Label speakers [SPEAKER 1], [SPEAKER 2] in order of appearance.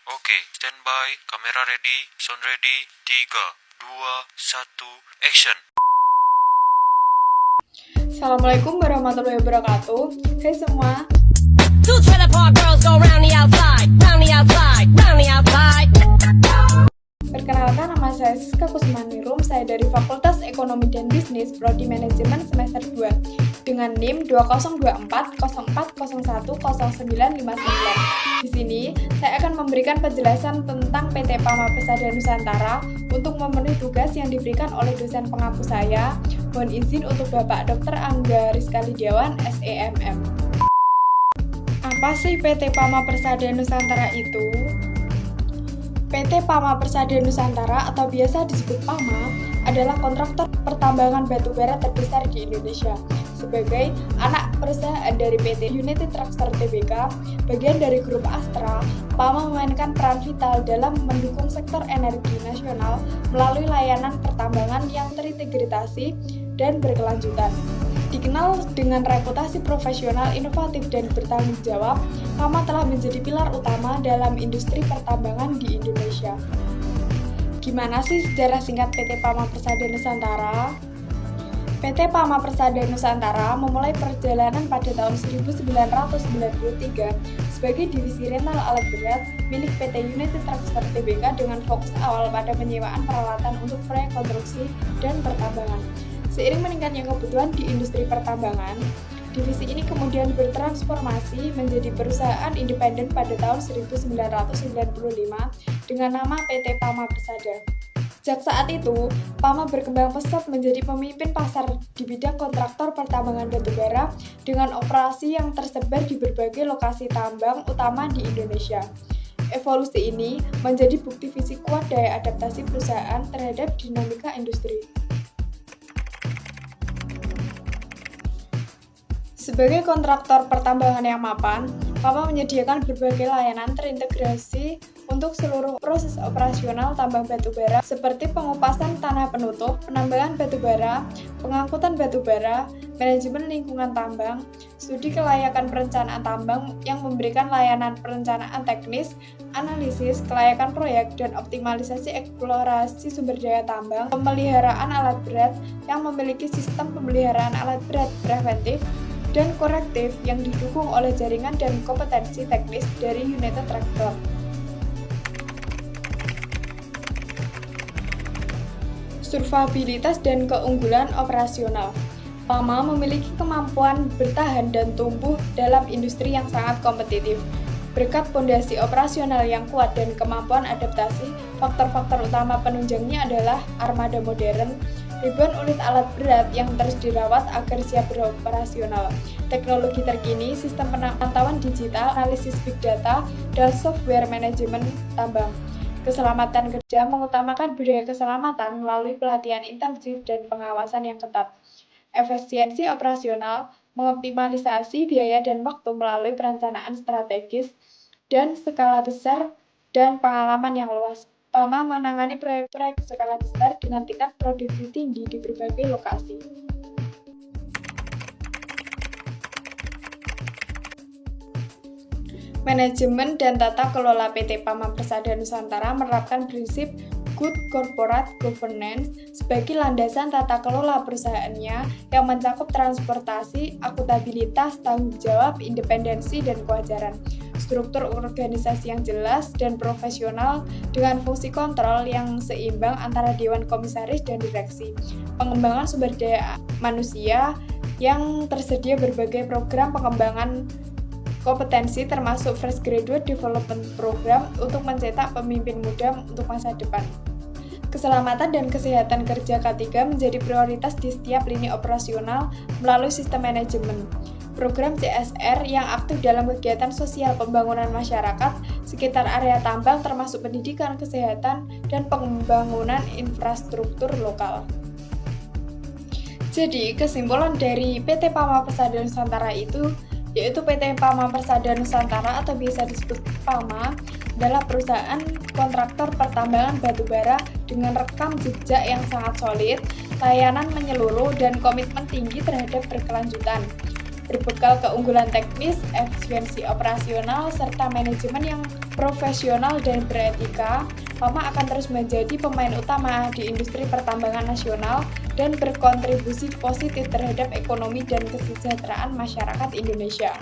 [SPEAKER 1] Oke, standby, kamera ready, sound ready, 3, 2, 1, action.
[SPEAKER 2] Assalamualaikum warahmatullahi wabarakatuh. Hai semua.
[SPEAKER 3] Two trailer park girls go round the outside, round the outside, round the outside.
[SPEAKER 2] Perkenalkan, nama saya Siska Kusmanirum. Saya dari Fakultas Ekonomi dan Bisnis, Prodi Manajemen semester 2 dengan NIM 202404010959. Di sini, saya akan memberikan penjelasan tentang PT Pama Persada Nusantara untuk memenuhi tugas yang diberikan oleh dosen pengampu saya. Mohon izin untuk Bapak Dr. Angga Rizka Lidiawan, SEMM. Apa sih PT Pama Persada Nusantara itu? PT Pama Persada Nusantara atau biasa disebut PAMA adalah kontraktor pertambangan batubara terbesar di Indonesia. Sebagai anak perusahaan dari PT United Traxtor Tbk, bagian dari grup Astra, PAMA memainkan peran vital dalam mendukung sektor energi nasional melalui layanan pertambangan yang terintegrasi dan berkelanjutan. Dikenal dengan reputasi profesional, inovatif, dan bertanggung jawab, PAMA telah menjadi pilar utama dalam industri pertambangan di Indonesia. Gimana sih sejarah singkat PT Pama Persada Nusantara? PT Pama Persada Nusantara memulai perjalanan pada tahun 1993 sebagai divisi rental alat berat milik PT United Traxtor Tbk dengan fokus awal pada penyewaan peralatan untuk proyek konstruksi dan pertambangan. Seiring meningkatnya kebutuhan di industri pertambangan, divisi ini kemudian bertransformasi menjadi perusahaan independen pada tahun 1995 dengan nama PT Pama Persada. Sejak saat itu, PAMA berkembang pesat menjadi pemimpin pasar di bidang kontraktor pertambangan batubara dengan operasi yang tersebar di berbagai lokasi tambang utama di Indonesia. Evolusi ini menjadi bukti fisik kuat daya adaptasi perusahaan terhadap dinamika industri. Sebagai kontraktor pertambangan yang mapan, PAMA menyediakan berbagai layanan terintegrasi untuk seluruh proses operasional tambang batubara seperti pengupasan tanah penutup, penambangan batubara, pengangkutan batubara, manajemen lingkungan tambang, studi kelayakan perencanaan tambang yang memberikan layanan perencanaan teknis, analisis kelayakan proyek, dan optimalisasi eksplorasi sumber daya tambang, pemeliharaan alat berat yang memiliki sistem pemeliharaan alat berat preventif dan korektif yang didukung oleh jaringan dan kompetensi teknis dari United Traxtor. Survivabilitas dan keunggulan operasional. PAMA memiliki kemampuan bertahan dan tumbuh dalam industri yang sangat kompetitif. Berkat fondasi operasional yang kuat dan kemampuan adaptasi, faktor-faktor utama penunjangnya adalah armada modern, ribuan unit alat berat yang terus dirawat agar siap beroperasional, teknologi terkini, sistem pemantauan digital, analisis big data, dan software manajemen tambang. Keselamatan kerja mengutamakan budaya keselamatan melalui pelatihan intensif dan pengawasan yang ketat. Efisiensi operasional mengoptimalisasi biaya dan waktu melalui perencanaan strategis dan skala besar dan pengalaman yang luas. PAMA menangani proyek-proyek skala besar dengan tingkat produksi tinggi di berbagai lokasi. Manajemen dan tata kelola PT Pama Persada Nusantara menerapkan prinsip Good Corporate Governance sebagai landasan tata kelola perusahaannya yang mencakup transportasi, akuntabilitas, tanggung jawab, independensi, dan kewajaran. Struktur organisasi yang jelas dan profesional dengan fungsi kontrol yang seimbang antara Dewan Komisaris dan Direksi. Pengembangan sumber daya manusia yang tersedia berbagai program pengembangan kompetensi termasuk Fresh Graduate Development Program untuk mencetak pemimpin muda untuk masa depan. Keselamatan dan kesehatan kerja K3 menjadi prioritas di setiap lini operasional melalui sistem manajemen. Program CSR yang aktif dalam kegiatan sosial pembangunan masyarakat sekitar area tambang termasuk pendidikan, kesehatan, dan pembangunan infrastruktur lokal. Jadi, kesimpulan dari PT Pama Persada Nusantara yaitu PT Pama Persada Nusantara atau biasa disebut PAMA adalah perusahaan kontraktor pertambangan batubara dengan rekam jejak yang sangat solid, layanan menyeluruh, dan komitmen tinggi terhadap berkelanjutan. Berbekal keunggulan teknis, efisiensi operasional, serta manajemen yang profesional dan beretika, Pama akan terus menjadi pemain utama di industri pertambangan nasional dan berkontribusi positif terhadap ekonomi dan kesejahteraan masyarakat Indonesia.